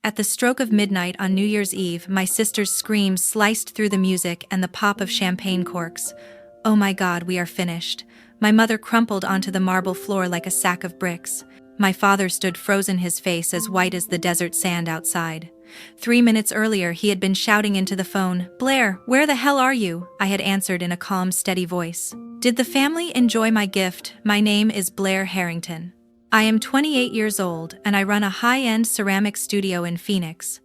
At the stroke of midnight on New Year's Eve, my sister's scream sliced through the music and the pop of champagne corks. "Oh my God, we are finished." My mother crumpled onto the marble floor like a sack of bricks. My father stood frozen, his face as white as the desert sand outside. 3 minutes earlier, he had been shouting into the phone, "Blair, where the hell are you?" I had answered in a calm, steady voice. "Did the family enjoy my gift? My name is Blair Harrington. I am 28 years old, and I run a high-end ceramic studio in Phoenix.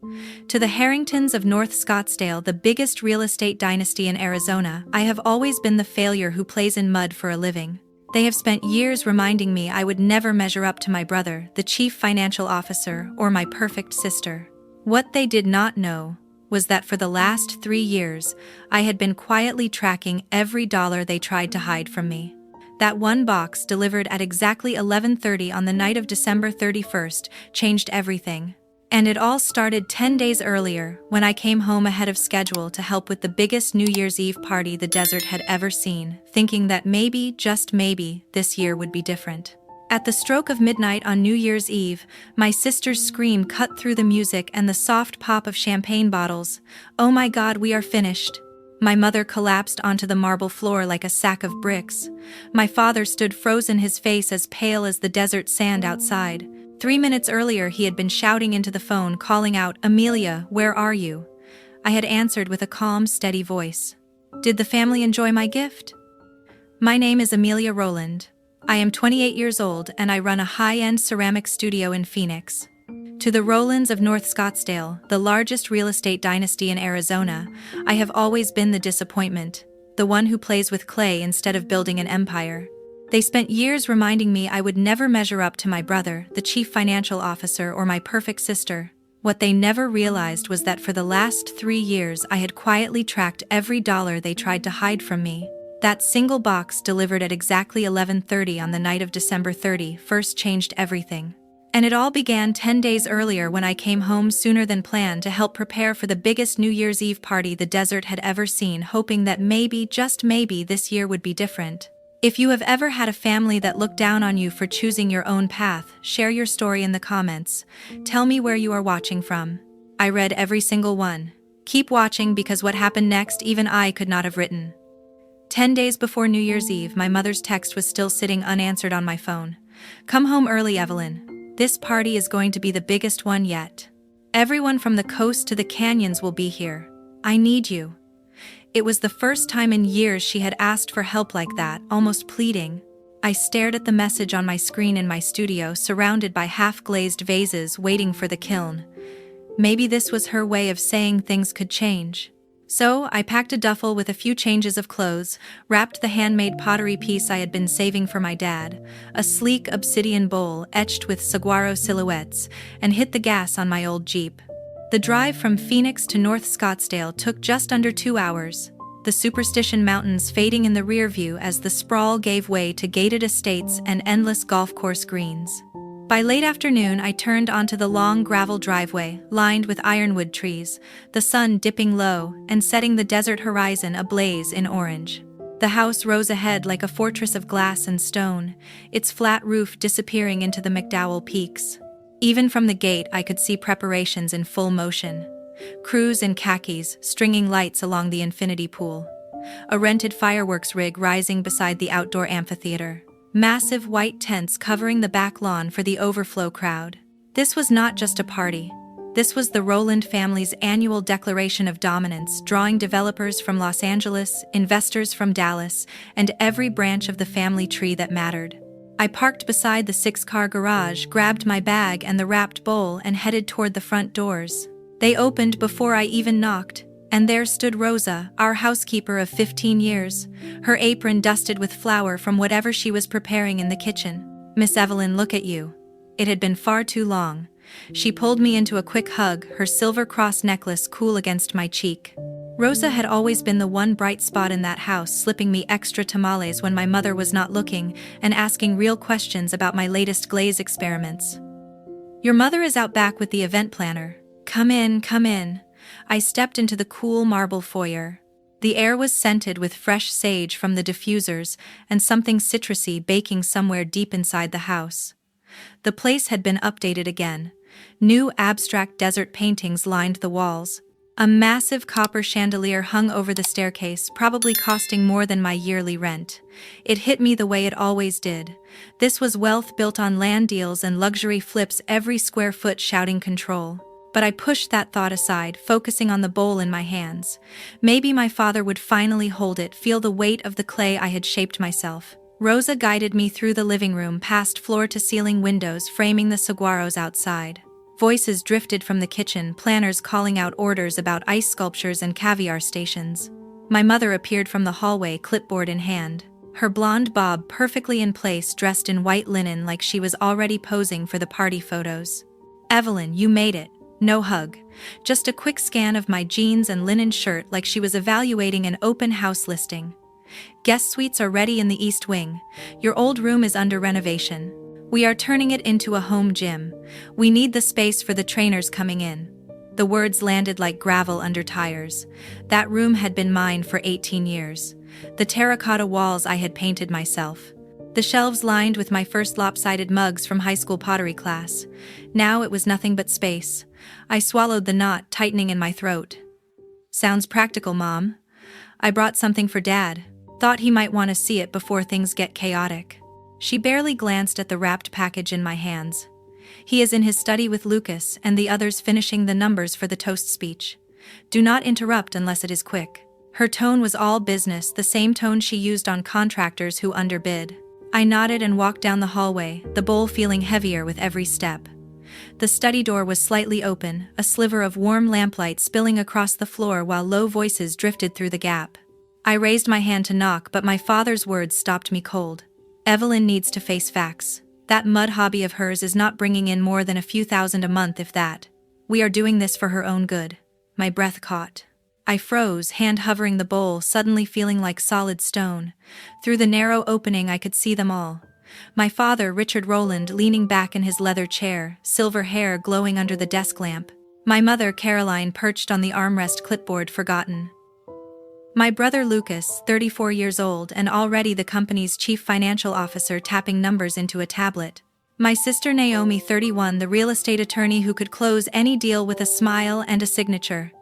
To the Harringtons of North Scottsdale, the biggest real estate dynasty in Arizona, I have always been the failure who plays in mud for a living. They have spent years reminding me I would never measure up to my brother, the chief financial officer, or my perfect sister. What they did not know was that for the last 3 years, I had been quietly tracking every dollar they tried to hide from me. That one box delivered at exactly 11:30 on the night of December 31st changed everything. And it all started 10 days earlier, when I came home ahead of schedule to help with the biggest New Year's Eve party the desert had ever seen, thinking that maybe, just maybe, this year would be different. At the stroke of midnight on New Year's Eve, my sister's scream cut through the music and the soft pop of champagne bottles. "Oh my God, we are finished." My mother collapsed onto the marble floor like a sack of bricks. My father stood frozen, his face as pale as the desert sand outside. 3 minutes earlier, he had been shouting into the phone, calling out, "Amelia, where are you?" I had answered with a calm, steady voice. "Did the family enjoy my gift?" My name is Amelia Rowland. I am 28 years old, and I run a high-end ceramic studio in Phoenix. To the Rowlands of North Scottsdale, the largest real estate dynasty in Arizona, I have always been the disappointment, the one who plays with clay instead of building an empire. They spent years reminding me I would never measure up to my brother, the chief financial officer, or my perfect sister. What they never realized was that for the last 3 years I had quietly tracked every dollar they tried to hide from me. That single box delivered at exactly 11:30 on the night of December 31st changed everything. And it all began 10 days earlier when I came home sooner than planned to help prepare for the biggest New Year's Eve party the desert had ever seen, hoping that maybe, just maybe, this year would be different. If you have ever had a family that looked down on you for choosing your own path, share your story in the comments. Tell me where you are watching from. I read every single one. Keep watching, because what happened next even I could not have written. 10 days before New Year's Eve, my mother's text was still sitting unanswered on my phone. "Come home early, Evelyn. This party is going to be the biggest one yet. Everyone from the coast to the canyons will be here. I need you." It was the first time in years she had asked for help like that, almost pleading. I stared at the message on my screen in my studio, surrounded by half-glazed vases waiting for the kiln. Maybe this was her way of saying things could change. So, I packed a duffel with a few changes of clothes, wrapped the handmade pottery piece I had been saving for my dad, a sleek obsidian bowl etched with saguaro silhouettes, and hit the gas on my old Jeep. The drive from Phoenix to North Scottsdale took just under 2 hours, the Superstition Mountains fading in the rear view as the sprawl gave way to gated estates and endless golf course greens. By late afternoon, I turned onto the long gravel driveway, lined with ironwood trees, the sun dipping low and setting the desert horizon ablaze in orange. The house rose ahead like a fortress of glass and stone, its flat roof disappearing into the McDowell Peaks. Even from the gate, I could see preparations in full motion. Crews in khakis, stringing lights along the infinity pool. A rented fireworks rig rising beside the outdoor amphitheater. Massive white tents covering the back lawn for the overflow crowd. This was not just a party. This was the Rowland family's annual declaration of dominance, drawing developers from Los Angeles, investors from Dallas, and every branch of the family tree that mattered. I parked beside the 6-car garage, grabbed my bag and the wrapped bowl, and headed toward the front doors. They opened before I even knocked. And there stood Rosa, our housekeeper of 15 years, her apron dusted with flour from whatever she was preparing in the kitchen. "Miss Evelyn, look at you. It had been far too long." She pulled me into a quick hug, her silver cross necklace cool against my cheek. Rosa had always been the one bright spot in that house, slipping me extra tamales when my mother was not looking, and asking real questions about my latest glaze experiments. "Your mother is out back with the event planner. Come in, come in." I stepped into the cool marble foyer. The air was scented with fresh sage from the diffusers and something citrusy baking somewhere deep inside the house. The place had been updated again, New abstract desert paintings lined the walls. A massive copper chandelier hung over the staircase, probably costing more than my yearly rent. It hit me the way it always did. This was wealth built on land deals and luxury flips, every square foot shouting control. But I pushed that thought aside, focusing on the bowl in my hands. Maybe my father would finally hold it, feel the weight of the clay I had shaped myself. Rosa guided me through the living room, past floor-to-ceiling windows framing the saguaros outside. Voices drifted from the kitchen, planners calling out orders about ice sculptures and caviar stations. My mother appeared from the hallway, clipboard in hand. Her blonde bob perfectly in place, dressed in white linen like she was already posing for the party photos. "Evelyn, you made it." No hug. Just a quick scan of my jeans and linen shirt like she was evaluating an open house listing. "Guest suites are ready in the East Wing. Your old room is under renovation. We are turning it into a home gym. We need the space for the trainers coming in." The words landed like gravel under tires. That room had been mine for 18 years. The terracotta walls I had painted myself. The shelves lined with my first lopsided mugs from high school pottery class. Now it was nothing but space. I swallowed the knot tightening in my throat. "Sounds practical, Mom. I brought something for Dad. Thought he might want to see it before things get chaotic." She barely glanced at the wrapped package in my hands. "He is in his study with Lucas and the others finishing the numbers for the toast speech. Do not interrupt unless it is quick." Her tone was all business, the same tone she used on contractors who underbid. I nodded and walked down the hallway, the bowl feeling heavier with every step. The study door was slightly open, a sliver of warm lamplight spilling across the floor while low voices drifted through the gap. I raised my hand to knock, but my father's words stopped me cold. "Evelyn needs to face facts. That mud hobby of hers is not bringing in more than a few thousand a month, if that. We are doing this for her own good." My breath caught. I froze, hand hovering the bowl, suddenly feeling like solid stone. Through the narrow opening I could see them all. My father, Richard Rowland, leaning back in his leather chair, silver hair glowing under the desk lamp. My mother, Caroline, perched on the armrest, clipboard forgotten. My brother Lucas, 34 years old and already the company's chief financial officer, tapping numbers into a tablet. My sister Naomi, 31, the real estate attorney who could close any deal with a smile and a signature.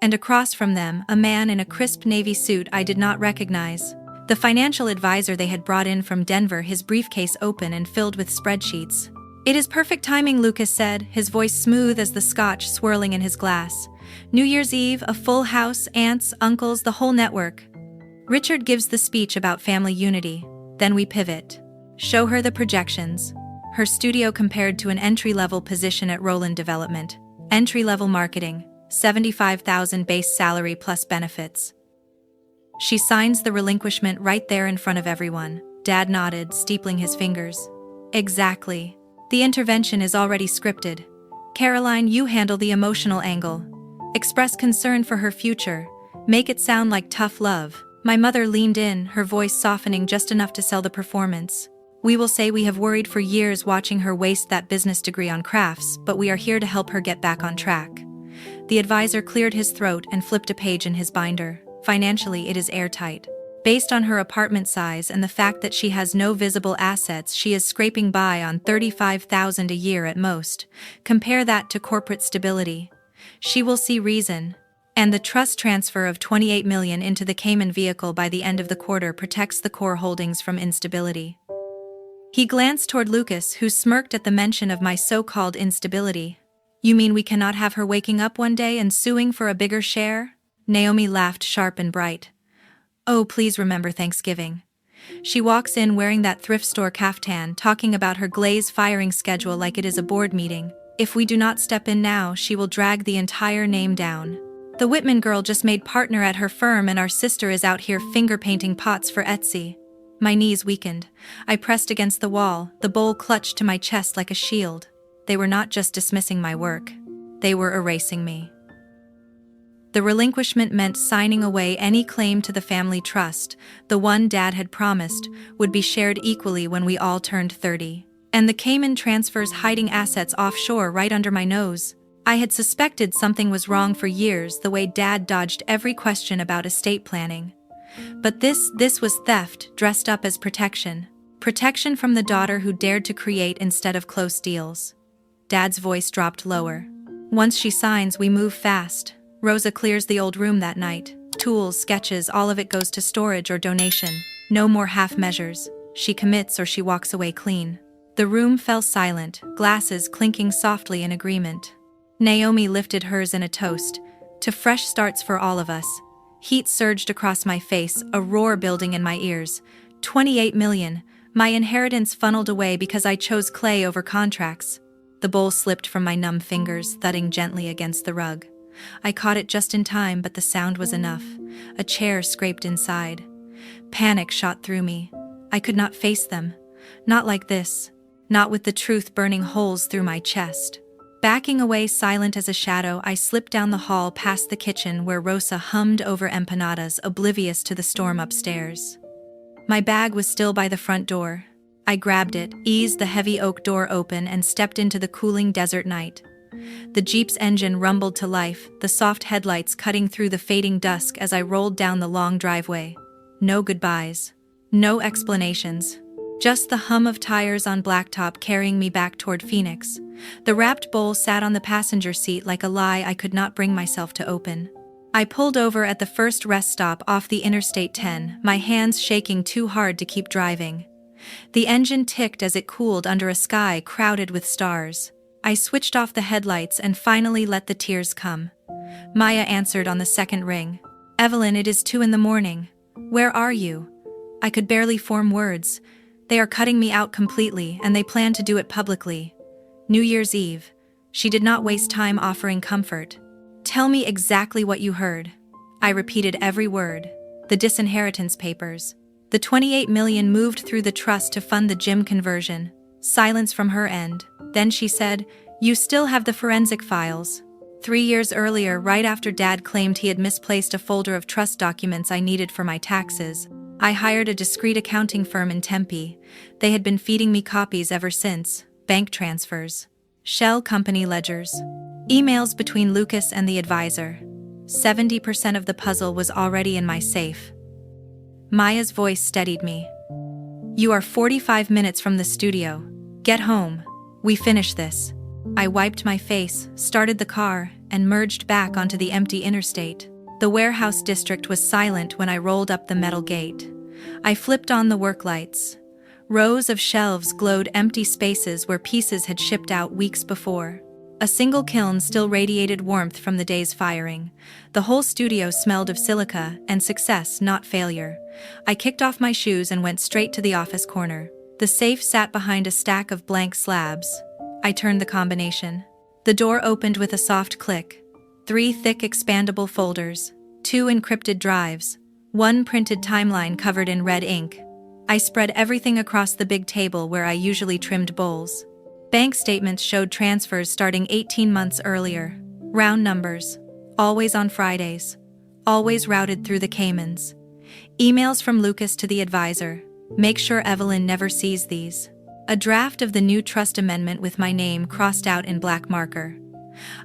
And across from them, a man in a crisp navy suit I did not recognize. The financial advisor they had brought in from Denver, his briefcase open and filled with spreadsheets. "It is perfect timing," Lucas said, his voice smooth as the scotch swirling in his glass. "New Year's Eve, a full house, aunts, uncles, the whole network." Richard gives the speech about family unity. Then we pivot. Show her the projections. Her studio compared to an entry-level position at Rowland Development. Entry-level marketing, $75,000 base salary plus benefits. She signs the relinquishment right there in front of everyone. Dad nodded, steepling his fingers. "Exactly. The intervention is already scripted. Caroline, you handle the emotional angle. Express concern for her future. Make it sound like tough love." My mother leaned in, her voice softening just enough to sell the performance. "We will say we have worried for years watching her waste that business degree on crafts, but we are here to help her get back on track." The advisor cleared his throat and flipped a page in his binder. "Financially, it is airtight. Based on her apartment size and the fact that she has no visible assets, she is scraping by on $35,000 a year at most. Compare that to corporate stability. She will see reason. And the trust transfer of $28 million into the Cayman vehicle by the end of the quarter protects the core holdings from instability." He glanced toward Lucas, who smirked at the mention of my so-called instability. "You mean we cannot have her waking up one day and suing for a bigger share?" Naomi laughed sharp and bright. "Oh, please remember Thanksgiving." She walks in wearing that thrift store caftan, talking about her glaze firing schedule like it is a board meeting. If we do not step in now, she will drag the entire name down. The Whitman girl just made partner at her firm and our sister is out here finger-painting pots for Etsy. My knees weakened. I pressed against the wall, the bowl clutched to my chest like a shield. They were not just dismissing my work. They were erasing me. The relinquishment meant signing away any claim to the family trust, the one Dad had promised, would be shared equally when we all turned 30. And the Cayman transfers hiding assets offshore right under my nose. I had suspected something was wrong for years, the way Dad dodged every question about estate planning. But this was theft, dressed up as protection. Protection from the daughter who dared to create instead of close deals. Dad's voice dropped lower. Once she signs, we move fast. Rosa clears the old room that night. Tools, sketches, all of it goes to storage or donation. No more half measures. She commits or she walks away clean. The room fell silent, glasses clinking softly in agreement. Naomi lifted hers in a toast. To fresh starts for all of us. Heat surged across my face, a roar building in my ears. 28 million. My inheritance funneled away because I chose clay over contracts. The bowl slipped from my numb fingers, thudding gently against the rug. I caught it just in time, but the sound was enough. A chair scraped inside. Panic shot through me. I could not face them. Not like this. Not with the truth burning holes through my chest. Backing away silent as a shadow, I slipped down the hall past the kitchen where Rosa hummed over empanadas, oblivious to the storm upstairs. My bag was still by the front door. I grabbed it, eased the heavy oak door open, and stepped into the cooling desert night. The Jeep's engine rumbled to life, the soft headlights cutting through the fading dusk as I rolled down the long driveway. No goodbyes. No explanations. Just the hum of tires on blacktop carrying me back toward Phoenix. The wrapped bowl sat on the passenger seat like a lie I could not bring myself to open. I pulled over at the first rest stop off the Interstate 10, my hands shaking too hard to keep driving. The engine ticked as it cooled under a sky crowded with stars. I switched off the headlights and finally let the tears come. Maya answered on the second ring. "Evelyn, it is 2 a.m. Where are you?" I could barely form words. They are cutting me out completely, and they plan to do it publicly. New Year's Eve. She did not waste time offering comfort. "Tell me exactly what you heard." I repeated every word. The disinheritance papers. The 28 million moved through the trust to fund the gym conversion. Silence from her end. Then she said, "You still have the forensic files." 3 years earlier, right after Dad claimed he had misplaced a folder of trust documents I needed for my taxes, I hired a discreet accounting firm in Tempe. They had been feeding me copies ever since. Bank transfers. Shell company ledgers. Emails between Lucas and the advisor. 70% of the puzzle was already in my safe. Maya's voice steadied me. "You are 45 minutes from the studio. Get home. We finish this." I wiped my face, started the car, and merged back onto the empty interstate. The warehouse district was silent when I rolled up the metal gate. I flipped on the work lights. Rows of shelves glowed, empty spaces where pieces had shipped out weeks before. A single kiln still radiated warmth from the day's firing. The whole studio smelled of silica and success, not failure. I kicked off my shoes and went straight to the office corner. The safe sat behind a stack of blank slabs. I turned the combination. The door opened with a soft click. 3 thick expandable folders, 2 encrypted drives, 1 printed timeline covered in red ink. I spread everything across the big table where I usually trimmed bowls. Bank statements showed transfers starting 18 months earlier. Round numbers. Always on Fridays. Always routed through the Caymans. Emails from Lucas to the advisor. Make sure Evelyn never sees these. A draft of the new trust amendment with my name crossed out in black marker.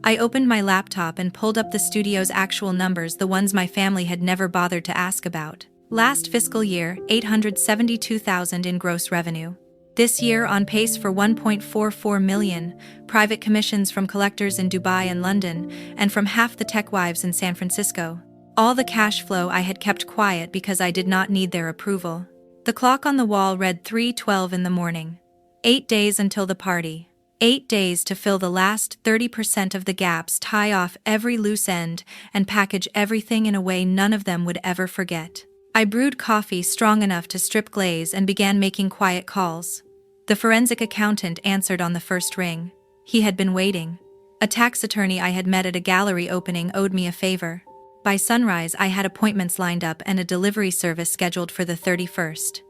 I opened my laptop and pulled up the studio's actual numbers, the ones my family had never bothered to ask about. Last fiscal year, $872,000 in gross revenue. This year on pace for $1.44 million, private commissions from collectors in Dubai and London, and from half the tech wives in San Francisco. All the cash flow I had kept quiet because I did not need their approval. The clock on the wall read 3:12 in the morning. 8 days until the party. 8 days to fill the last 30% of the gaps, tie off every loose end, and package everything in a way none of them would ever forget. I brewed coffee strong enough to strip glaze and began making quiet calls. The forensic accountant answered on the first ring. He had been waiting. A tax attorney I had met at a gallery opening owed me a favor. By sunrise, I had appointments lined up and a delivery service scheduled for the 31st.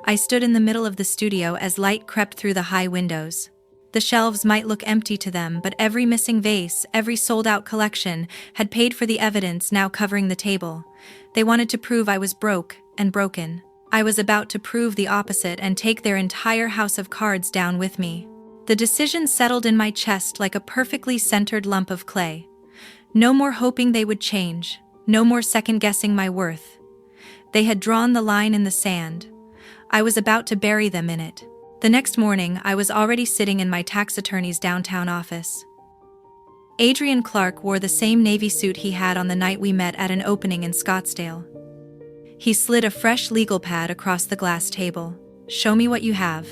I stood in the middle of the studio as light crept through the high windows. The shelves might look empty to them, but every missing vase, every sold-out collection, had paid for the evidence now covering the table. They wanted to prove I was broke and broken. I was about to prove the opposite and take their entire house of cards down with me. The decision settled in my chest like a perfectly centered lump of clay. No more hoping they would change, no more second-guessing my worth. They had drawn the line in the sand. I was about to bury them in it. The next morning, I was already sitting in my tax attorney's downtown office. Adrian Clark wore the same navy suit he had on the night we met at an opening in Scottsdale. He slid a fresh legal pad across the glass table. "Show me what you have."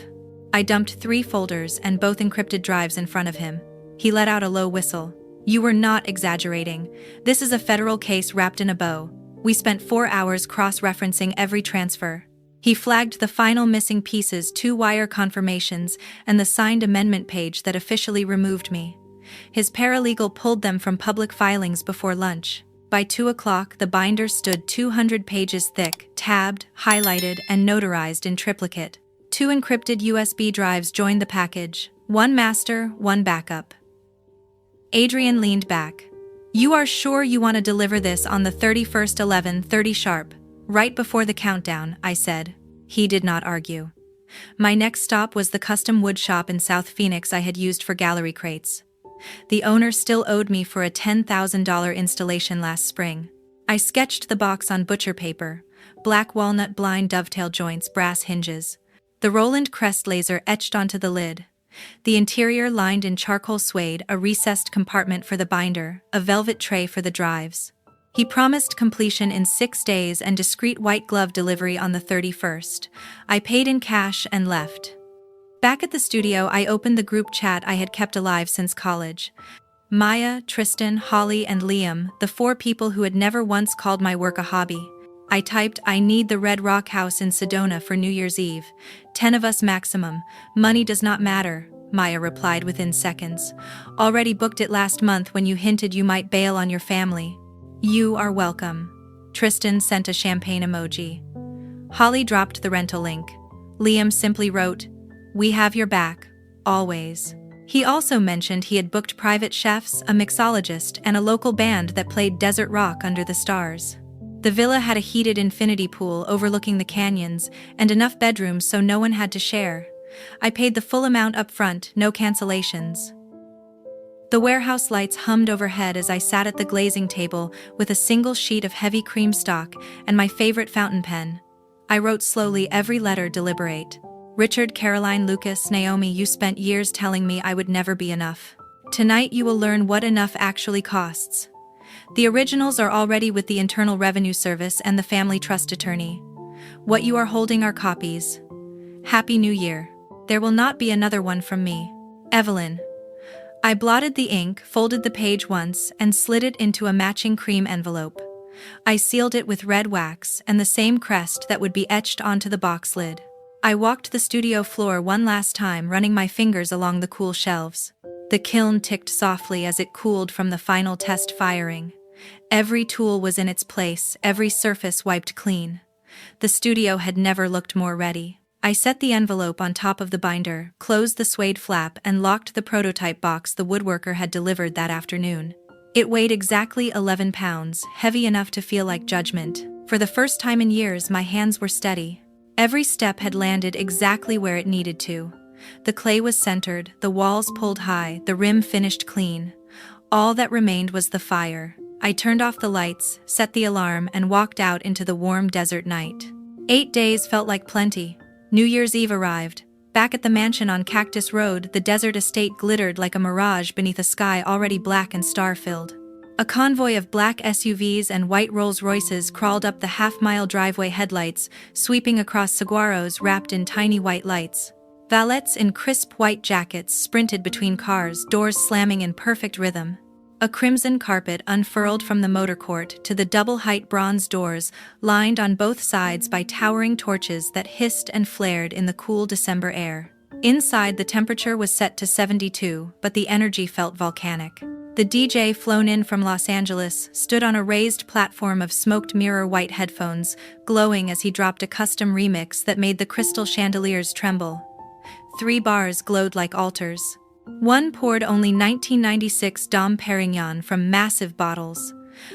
I dumped 3 folders and both encrypted drives in front of him. He let out a low whistle. "You were not exaggerating. This is a federal case wrapped in a bow. We spent 4 hours cross-referencing every transfer." He flagged the final missing pieces, 2 wire confirmations, and the signed amendment page that officially removed me. His paralegal pulled them from public filings before lunch. By 2 o'clock, the binder stood 200 pages thick, tabbed, highlighted, and notarized in triplicate. 2 encrypted USB drives joined the package, 1 master, 1 backup. Adrian leaned back. "You are sure you want to deliver this on the 31st, 11:30 sharp, right before the countdown?" I said. He did not argue. My next stop was the custom wood shop in South Phoenix I had used for gallery crates. The owner still owed me for a $10,000 installation last spring. I sketched the box on butcher paper: black walnut blind dovetail joints, brass hinges. The Roland crest laser etched onto the lid. The interior lined in charcoal suede, a recessed compartment for the binder, a velvet tray for the drives. He promised completion in 6 days and discreet white glove delivery on the 31st. I paid in cash and left. Back at the studio, I opened the group chat I had kept alive since college. Maya, Tristan, Holly, and Liam, the 4 people who had never once called my work a hobby. I typed, "I need the Red Rock House in Sedona for New Year's Eve. 10 of us maximum. Money does not matter," Maya replied within seconds. "Already booked it last month when you hinted you might bail on your family." "You are welcome." Tristan sent a champagne emoji. Holly dropped the rental link. Liam simply wrote, "We have your back, always." He also mentioned he had booked private chefs, a mixologist, and a local band that played desert rock under the stars. The villa had a heated infinity pool overlooking the canyons and enough bedrooms so no one had to share. I paid the full amount up front, no cancellations. The warehouse lights hummed overhead as I sat at the glazing table with a single sheet of heavy cream stock and my favorite fountain pen. I wrote slowly, every letter deliberate. "Richard, Caroline, Lucas, Naomi, you spent years telling me I would never be enough. Tonight you will learn what enough actually costs. The originals are already with the Internal Revenue Service and the Family Trust Attorney. What you are holding are copies. Happy New Year. There will not be another one from me. Evelyn." I blotted the ink, folded the page once, and slid it into a matching cream envelope. I sealed it with red wax and the same crest that would be etched onto the box lid. I walked the studio floor one last time, running my fingers along the cool shelves. The kiln ticked softly as it cooled from the final test firing. Every tool was in its place, every surface wiped clean. The studio had never looked more ready. I set the envelope on top of the binder, closed the suede flap, and locked the prototype box the woodworker had delivered that afternoon. It weighed exactly 11 pounds, heavy enough to feel like judgment. For the first time in years, my hands were steady. Every step had landed exactly where it needed to. The clay was centered, the walls pulled high, the rim finished clean. All that remained was the fire. I turned off the lights, set the alarm, and walked out into the warm desert night. 8 days felt like plenty. New Year's Eve arrived. Back at the mansion on Cactus Road, the desert estate glittered like a mirage beneath a sky already black and star-filled. A convoy of black SUVs and white Rolls-Royces crawled up the half-mile driveway, headlights sweeping across saguaros wrapped in tiny white lights. Valets in crisp white jackets sprinted between cars, doors slamming in perfect rhythm. A crimson carpet unfurled from the motor court to the double-height bronze doors, lined on both sides by towering torches that hissed and flared in the cool December air. Inside, the temperature was set to 72, but the energy felt volcanic. The DJ, flown in from Los Angeles, stood on a raised platform of smoked mirror white headphones, glowing as he dropped a custom remix that made the crystal chandeliers tremble. 3 bars glowed like altars. One poured only 1996 Dom Perignon from massive bottles.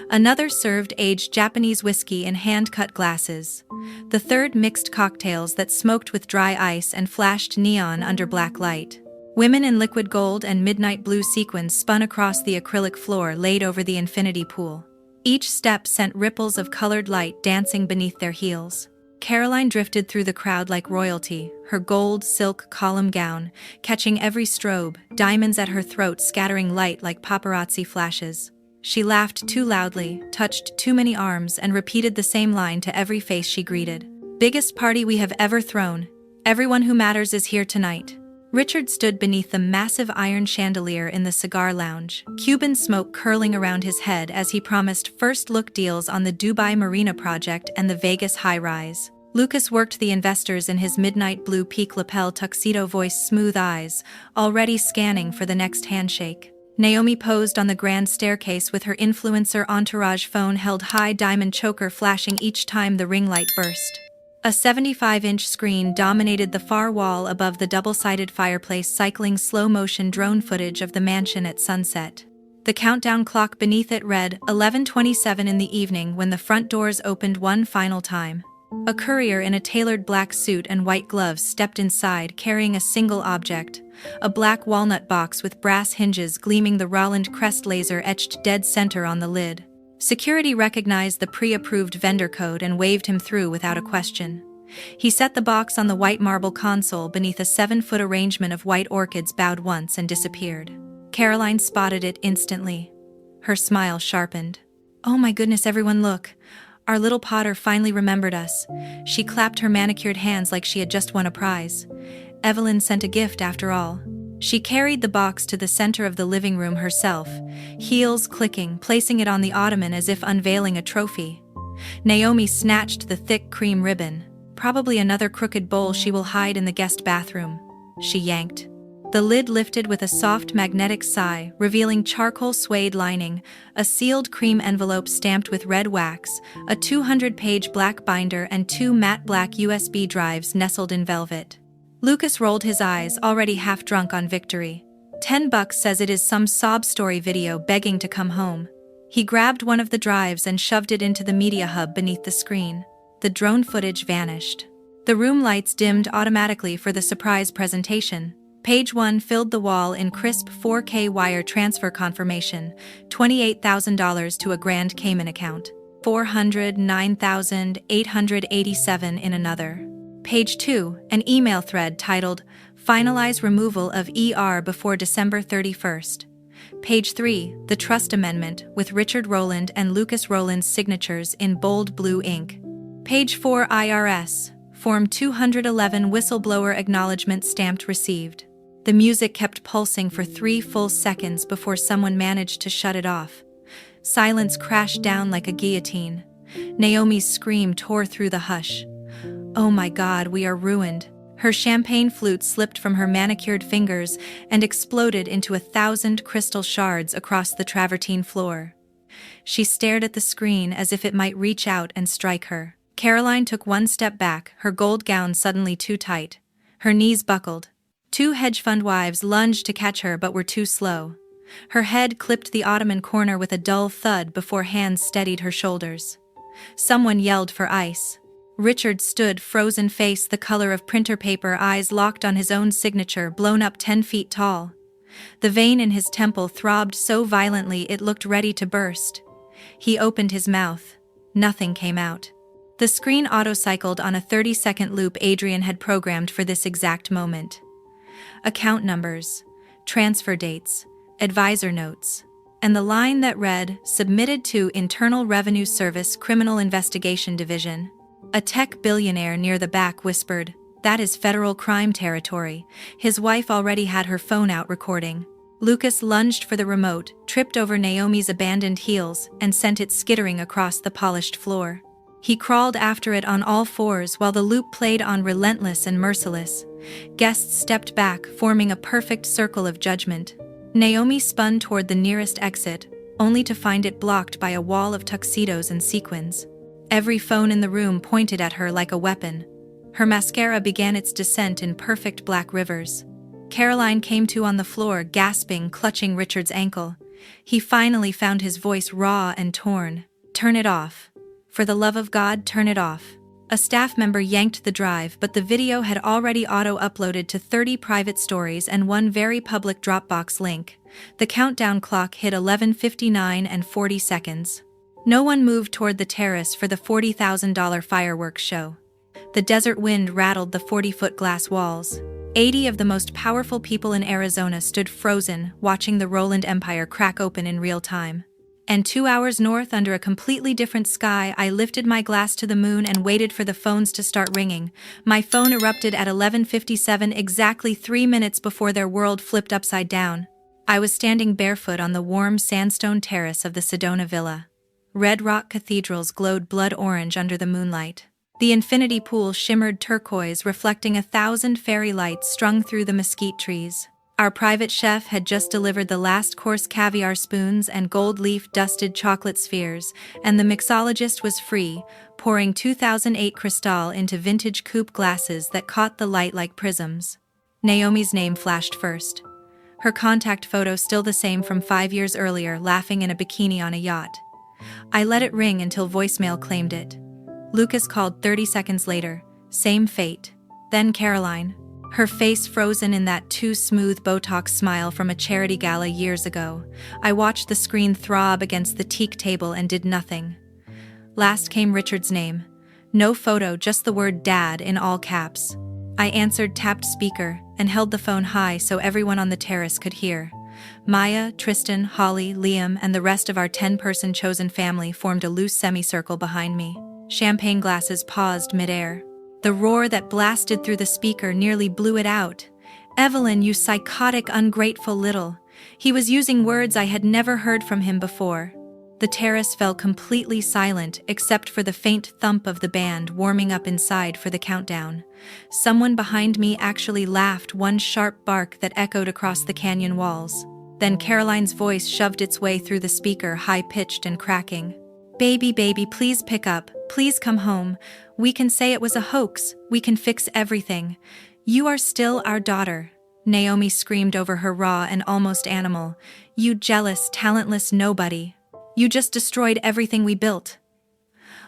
Another served aged Japanese whiskey in hand-cut glasses. The third mixed cocktails that smoked with dry ice and flashed neon under black light. Women in liquid gold and midnight blue sequins spun across the acrylic floor laid over the infinity pool. Each step sent ripples of colored light dancing beneath their heels. Caroline drifted through the crowd like royalty, her gold silk column gown catching every strobe, diamonds at her throat scattering light like paparazzi flashes. She laughed too loudly, touched too many arms, and repeated the same line to every face she greeted. "Biggest party we have ever thrown. Everyone who matters is here tonight." Richard stood beneath the massive iron chandelier in the cigar lounge, Cuban smoke curling around his head as he promised first-look deals on the Dubai Marina project and the Vegas high-rise. Lucas worked the investors in his midnight blue peak lapel tuxedo, voice smooth eyes, already scanning for the next handshake. Naomi posed on the grand staircase with her influencer entourage, phone held high, diamond choker flashing each time the ring light burst. A 75-inch screen dominated the far wall above the double-sided fireplace, cycling slow-motion drone footage of the mansion at sunset. The countdown clock beneath it read 11:27 in the evening when the front doors opened one final time. A courier in a tailored black suit and white gloves stepped inside carrying a single object, a black walnut box with brass hinges gleaming, the Roland crest laser etched dead center on the lid. Security recognized the pre-approved vendor code and waved him through without a question. He set the box on the white marble console beneath a 7-foot arrangement of white orchids, bowed once and disappeared. Caroline spotted it instantly. Her smile sharpened. "Oh my goodness, everyone look! Our little Potter finally remembered us." She clapped her manicured hands like she had just won a prize. Evelyn sent a gift after all. She carried the box to the center of the living room herself, heels clicking, placing it on the ottoman as if unveiling a trophy. Naomi snatched the thick cream ribbon. "Probably another crooked bowl she will hide in the guest bathroom." She yanked. The lid lifted with a soft magnetic sigh, revealing charcoal suede lining, a sealed cream envelope stamped with red wax, a 200-page black binder, and 2 matte black USB drives nestled in velvet. Lucas rolled his eyes, already half drunk on victory. $10 says it is some sob story video begging to come home. He grabbed one of the drives and shoved it into the media hub beneath the screen. The drone footage vanished. The room lights dimmed automatically for the surprise presentation. Page 1 filled the wall in crisp 4K wire transfer confirmation, $28,000 to a Grand Cayman account, $409,887 in another. Page 2, an email thread titled, "Finalize removal of ER before December 31st. Page 3, the trust amendment with Richard Rowland and Lucas Rowland's signatures in bold blue ink. Page 4, IRS, Form 211 whistleblower acknowledgement stamped received. The music kept pulsing for 3 full seconds before someone managed to shut it off. Silence crashed down like a guillotine. Naomi's scream tore through the hush. "Oh my God, we are ruined." Her champagne flute slipped from her manicured fingers and exploded into 1,000 crystal shards across the travertine floor. She stared at the screen as if it might reach out and strike her. Caroline took one step back, her gold gown suddenly too tight. Her knees buckled. 2 hedge fund wives lunged to catch her but were too slow. Her head clipped the ottoman corner with a dull thud before hands steadied her shoulders. Someone yelled for ice. Richard stood, frozen face the color of printer paper, eyes locked on his own signature, blown up 10 feet tall. The vein in his temple throbbed so violently it looked ready to burst. He opened his mouth. Nothing came out. The screen auto-cycled on a 30-second loop Adrian had programmed for this exact moment. Account numbers, transfer dates, advisor notes, and the line that read, "Submitted to Internal Revenue Service Criminal Investigation Division." A tech billionaire near the back whispered, "That is federal crime territory." His wife already had her phone out recording. Lucas lunged for the remote, tripped over Naomi's abandoned heels, and sent it skittering across the polished floor. He crawled after it on all fours while the loop played on, relentless and merciless. Guests stepped back, forming a perfect circle of judgment. Naomi spun toward the nearest exit, only to find it blocked by a wall of tuxedos and sequins. Every phone in the room pointed at her like a weapon. Her mascara began its descent in perfect black rivers. Caroline came to on the floor, gasping, clutching Richard's ankle. He finally found his voice raw and torn. "Turn it off. For the love of God, turn it off." A staff member yanked the drive, but the video had already auto-uploaded to 30 private stories and one very public Dropbox link. The countdown clock hit 11:59 and 40 seconds. No one moved toward the terrace for the $40,000 fireworks show. The desert wind rattled the 40-foot glass walls. 80 of the most powerful people in Arizona stood frozen, watching the Roland Empire crack open in real time. And 2 hours north, under a completely different sky, I lifted my glass to the moon and waited for the phones to start ringing. My phone erupted at 11:57, exactly 3 minutes before their world flipped upside down. I was standing barefoot on the warm sandstone terrace of the Sedona Villa. Red rock cathedrals glowed blood orange under the moonlight. The infinity pool shimmered turquoise, reflecting 1,000 fairy lights strung through the mesquite trees. Our private chef had just delivered the last course caviar spoons and gold leaf-dusted chocolate spheres, and the mixologist was free, pouring 2008 Cristal into vintage coupe glasses that caught the light like prisms. Naomi's name flashed first. Her contact photo still the same from 5 years earlier, laughing in a bikini on a yacht. I let it ring until voicemail claimed it. Lucas called 30 seconds later. Same fate. Then Caroline. Her face frozen in that too smooth Botox smile from a charity gala years ago. I watched the screen throb against the teak table and did nothing. Last came Richard's name. No photo, just the word Dad in all caps. I answered, tapped speaker, and held the phone high so everyone on the terrace could hear. Maya, Tristan, Holly, Liam, and the rest of our 10-person chosen family formed a loose semicircle behind me. Champagne glasses paused midair. The roar that blasted through the speaker nearly blew it out. "Evelyn, you psychotic, ungrateful little." He was using words I had never heard from him before. The terrace fell completely silent except for the faint thump of the band warming up inside for the countdown. Someone behind me actually laughed, one sharp bark that echoed across the canyon walls. Then Caroline's voice shoved its way through the speaker, high-pitched and cracking. "Baby, baby, please pick up. Please come home. We can say it was a hoax. We can fix everything. You are still our daughter." Naomi screamed over her raw and almost animal. "You jealous, talentless nobody. You just destroyed everything we built."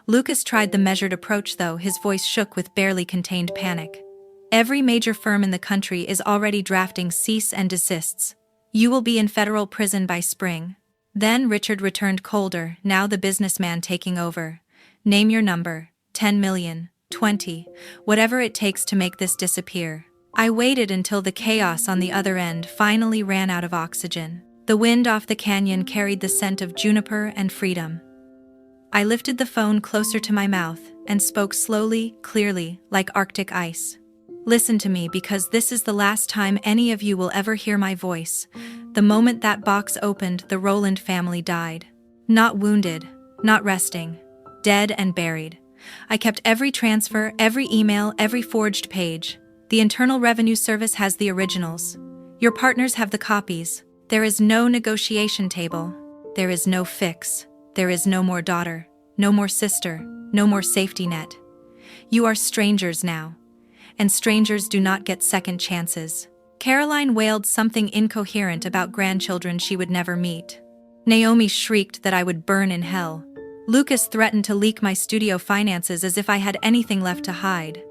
Lucas tried the measured approach though, his voice shook with barely contained panic. "Every major firm in the country is already drafting cease and desists. You will be in federal prison by spring." Then Richard returned colder, now the businessman taking over. "Name your number. 10 million, 20, whatever it takes to make this disappear." I waited until the chaos on the other end finally ran out of oxygen. The wind off the canyon carried the scent of juniper and freedom. I lifted the phone closer to my mouth and spoke slowly, clearly, like Arctic ice. "Listen to me, because this is the last time any of you will ever hear my voice. The moment that box opened, the Roland family died. Not wounded, not resting. Dead and buried. I kept every transfer, every email, every forged page. The Internal Revenue Service has the originals. Your partners have the copies. There is no negotiation table. There is no fix. There is no more daughter, no more sister, no more safety net. You are strangers now. And strangers do not get second chances." Caroline wailed something incoherent about grandchildren she would never meet. Naomi shrieked that I would burn in hell. Lucas threatened to leak my studio finances as if I had anything left to hide.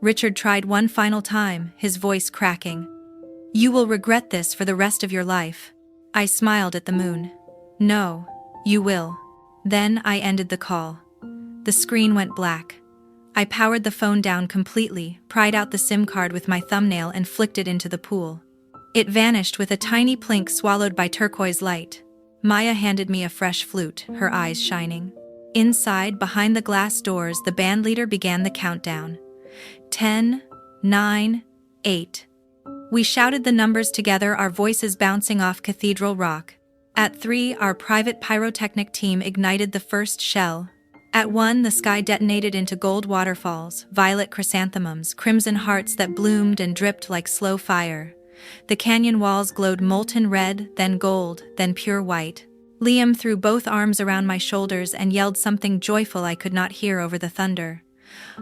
Richard tried one final time, his voice cracking. "You will regret this for the rest of your life." I smiled at the moon. "No, you will." Then I ended the call. The screen went black. I powered the phone down completely, pried out the SIM card with my thumbnail and flicked it into the pool. It vanished with a tiny plink swallowed by turquoise light. Maya handed me a fresh flute, her eyes shining. Inside, behind the glass doors, the bandleader began the countdown. 10, 9, 8. We shouted the numbers together, our voices bouncing off cathedral rock. At 3, our private pyrotechnic team ignited the first shell. At 1, the sky detonated into gold waterfalls, violet chrysanthemums, crimson hearts that bloomed and dripped like slow fire. The canyon walls glowed molten red, then gold, then pure white. Liam threw both arms around my shoulders and yelled something joyful I could not hear over the thunder.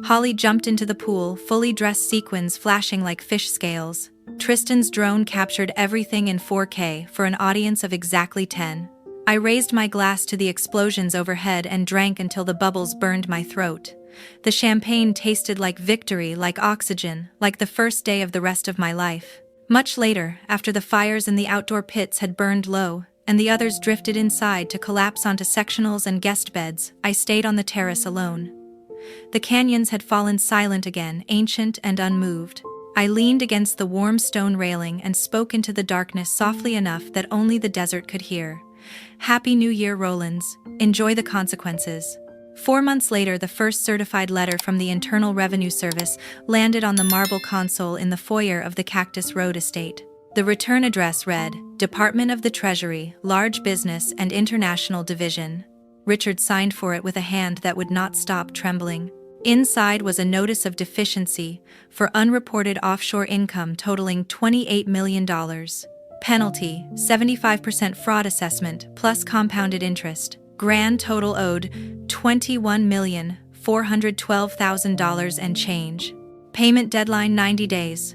Holly jumped into the pool, fully dressed, sequins flashing like fish scales. Tristan's drone captured everything in 4K for an audience of exactly 10. I raised my glass to the explosions overhead and drank until the bubbles burned my throat. The champagne tasted like victory, like oxygen, like the first day of the rest of my life. Much later, after the fires in the outdoor pits had burned low, and the others drifted inside to collapse onto sectionals and guest beds, I stayed on the terrace alone. The canyons had fallen silent again, ancient and unmoved. I leaned against the warm stone railing and spoke into the darkness softly enough that only the desert could hear. Happy New Year, Rollins. Enjoy the consequences. 4 months later, the first certified letter from the Internal Revenue Service landed on the marble console in the foyer of the Cactus Road estate. The return address read, Department of the Treasury, Large Business and International Division. Richard signed for it with a hand that would not stop trembling. Inside was a notice of deficiency for unreported offshore income totaling $28 million. Penalty, 75% fraud assessment plus compounded interest. Grand total owed $21,412,000 and change. Payment deadline 90 days.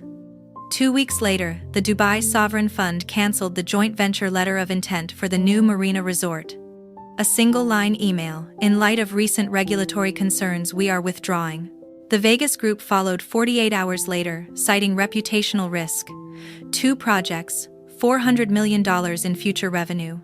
2 weeks later, the Dubai Sovereign Fund cancelled the joint venture letter of intent for the new marina resort. A single-line email, in light of recent regulatory concerns, we are withdrawing. The Vegas group followed 48 hours later, citing reputational risk. 2 projects, $400 million in future revenue.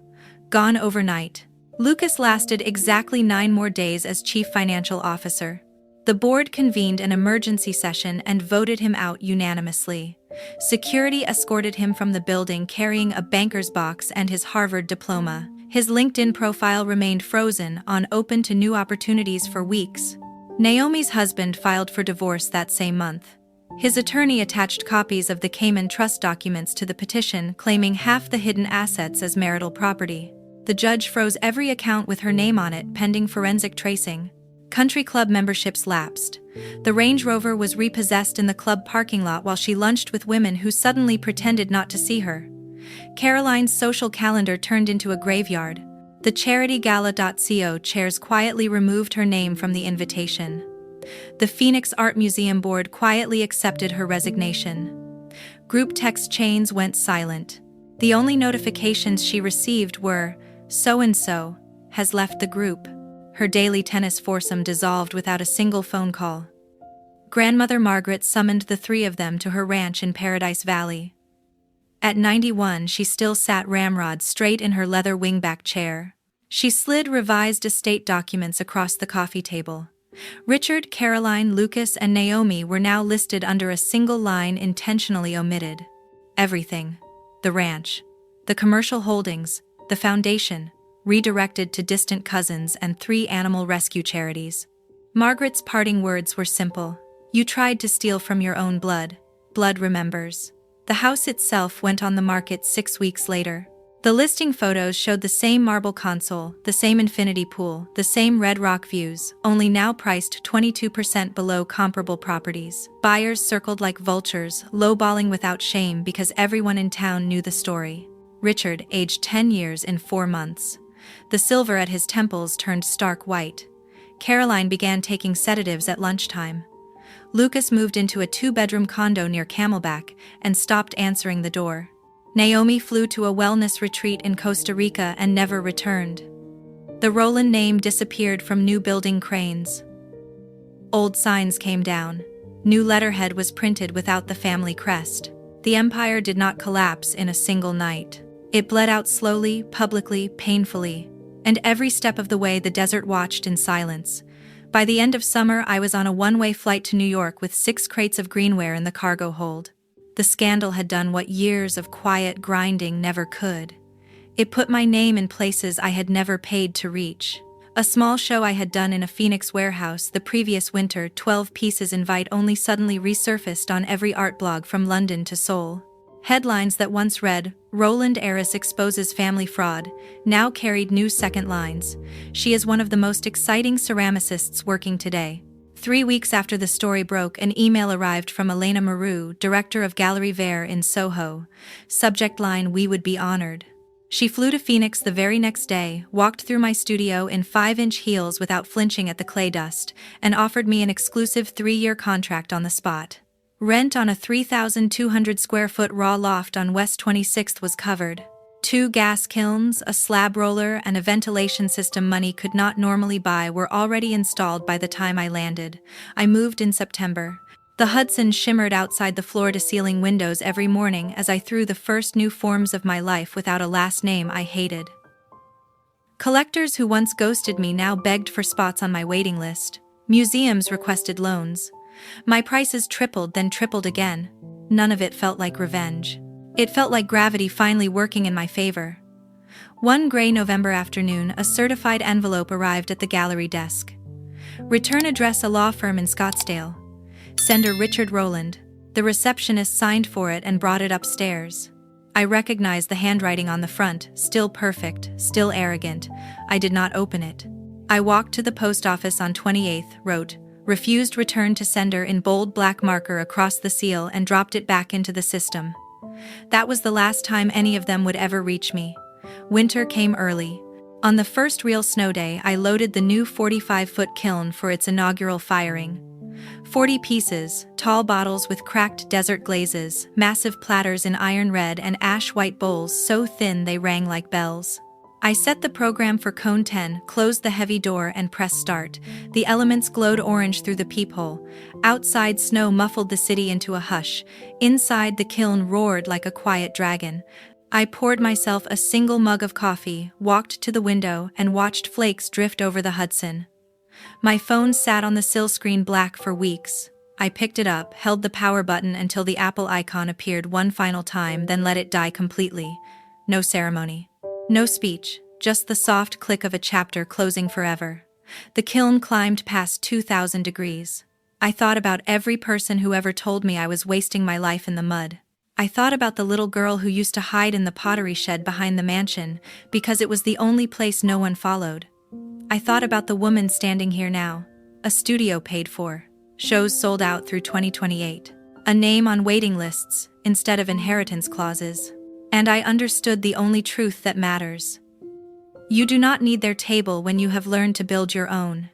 Gone overnight. Lucas lasted exactly 9 more days as chief financial officer. The board convened an emergency session and voted him out unanimously. Security escorted him from the building carrying a banker's box and his Harvard diploma. His LinkedIn profile remained frozen on open to new opportunities for weeks. Naomi's husband filed for divorce that same month. His attorney attached copies of the Cayman Trust documents to the petition, claiming half the hidden assets as marital property. The judge froze every account with her name on it pending forensic tracing. Country club memberships lapsed. The Range Rover was repossessed in the club parking lot while she lunched with women who suddenly pretended not to see her. Caroline's social calendar turned into a graveyard. The charity Gala.co chairs quietly removed her name from the invitation. The Phoenix Art Museum board quietly accepted her resignation. Group text chains went silent. The only notifications she received were, "So-and-so has left the group." Her daily tennis foursome dissolved without a single phone call. Grandmother Margaret summoned the 3 of them to her ranch in Paradise Valley. At 91, she still sat ramrod straight in her leather wingback chair. She slid revised estate documents across the coffee table. Richard, Caroline, Lucas, and Naomi were now listed under a single line intentionally omitted. Everything. The ranch. The commercial holdings. The foundation. Redirected to distant cousins and 3 animal rescue charities. Margaret's parting words were simple. You tried to steal from your own blood. Blood remembers. The house itself went on the market 6 weeks later. The listing photos showed the same marble console, the same infinity pool, the same red rock views, only now priced 22% below comparable properties. Buyers circled like vultures, lowballing without shame because everyone in town knew the story. Richard, aged 10 years in 4 months. The silver at his temples turned stark white. Caroline began taking sedatives at lunchtime. Lucas moved into a 2-bedroom condo near Camelback and stopped answering the door. Naomi flew to a wellness retreat in Costa Rica and never returned. The Roland name disappeared from new building cranes. Old signs came down. New letterhead was printed without the family crest. The empire did not collapse in a single night. It bled out slowly, publicly, painfully. And every step of the way the desert watched in silence. By the end of summer, I was on a one-way flight to New York with 6 crates of greenware in the cargo hold. The scandal had done what years of quiet grinding never could. It put my name in places I had never paid to reach. A small show I had done in a Phoenix warehouse the previous winter, 12 pieces invite only, suddenly resurfaced on every art blog from London to Seoul. Headlines that once read, "Roland heiress exposes family fraud," now carried new second lines. She is one of the most exciting ceramicists working today. 3 weeks after the story broke, an email arrived from Elena Maru, director of Gallery Vert in Soho. Subject line, "We would be honored." She flew to Phoenix the very next day, walked through my studio in 5-inch heels without flinching at the clay dust, and offered me an exclusive 3-year contract on the spot. Rent on a 3,200-square-foot raw loft on West 26th was covered. 2 gas kilns, a slab roller, and a ventilation system money could not normally buy were already installed by the time I landed. I moved in September. The Hudson shimmered outside the floor-to-ceiling windows every morning as I threw the first new forms of my life without a last name I hated. Collectors who once ghosted me now begged for spots on my waiting list. Museums requested loans. My prices tripled, then tripled again. None of it felt like revenge. It felt like gravity finally working in my favor. One gray November afternoon, a certified envelope arrived at the gallery desk. Return address: a law firm in Scottsdale. Sender: Richard Rowland. The receptionist signed for it and brought it upstairs. I recognized the handwriting on the front, still perfect, still arrogant. I did not open it. I walked to the post office on 28th, wrote, "Refused return to sender" in bold black marker across the seal, and dropped it back into the system. That was the last time any of them would ever reach me. Winter came early. On the first real snow day, I loaded the new 45-foot kiln for its inaugural firing. 40 pieces, tall bottles with cracked desert glazes, massive platters in iron red and ash-white bowls so thin they rang like bells. I set the program for cone 10, closed the heavy door and pressed start. The elements glowed orange through the peephole. Outside, snow muffled the city into a hush. Inside, the kiln roared like a quiet dragon. I poured myself a single mug of coffee, walked to the window, and watched flakes drift over the Hudson. My phone sat on the sill screen black for weeks. I picked it up, held the power button until the Apple icon appeared one final time, then let it die completely. No ceremony. No speech, just the soft click of a chapter closing forever. The kiln climbed past 2,000 degrees. I thought about every person who ever told me I was wasting my life in the mud. I thought about the little girl who used to hide in the pottery shed behind the mansion, because it was the only place no one followed. I thought about the woman standing here now. A studio paid for. Shows sold out through 2028. A name on waiting lists, instead of inheritance clauses. And I understood the only truth that matters. You do not need their table when you have learned to build your own.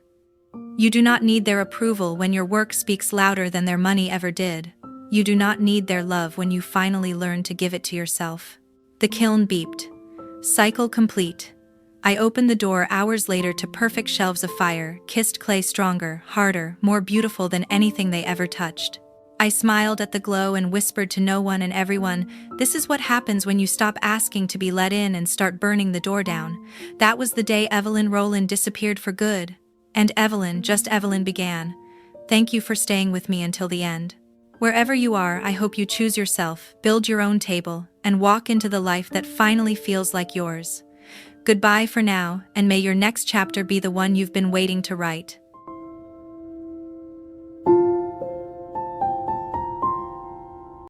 You do not need their approval when your work speaks louder than their money ever did. You do not need their love when you finally learn to give it to yourself. The kiln beeped. Cycle complete. I opened the door hours later to perfect shelves of fire, kissed clay stronger, harder, more beautiful than anything they ever touched. I smiled at the glow and whispered to no one and everyone, "This is what happens when you stop asking to be let in and start burning the door down." That was the day Evelyn Rowland disappeared for good. And Evelyn, just Evelyn, began. Thank you for staying with me until the end. Wherever you are, I hope you choose yourself, build your own table, and walk into the life that finally feels like yours. Goodbye for now, and may your next chapter be the one you've been waiting to write.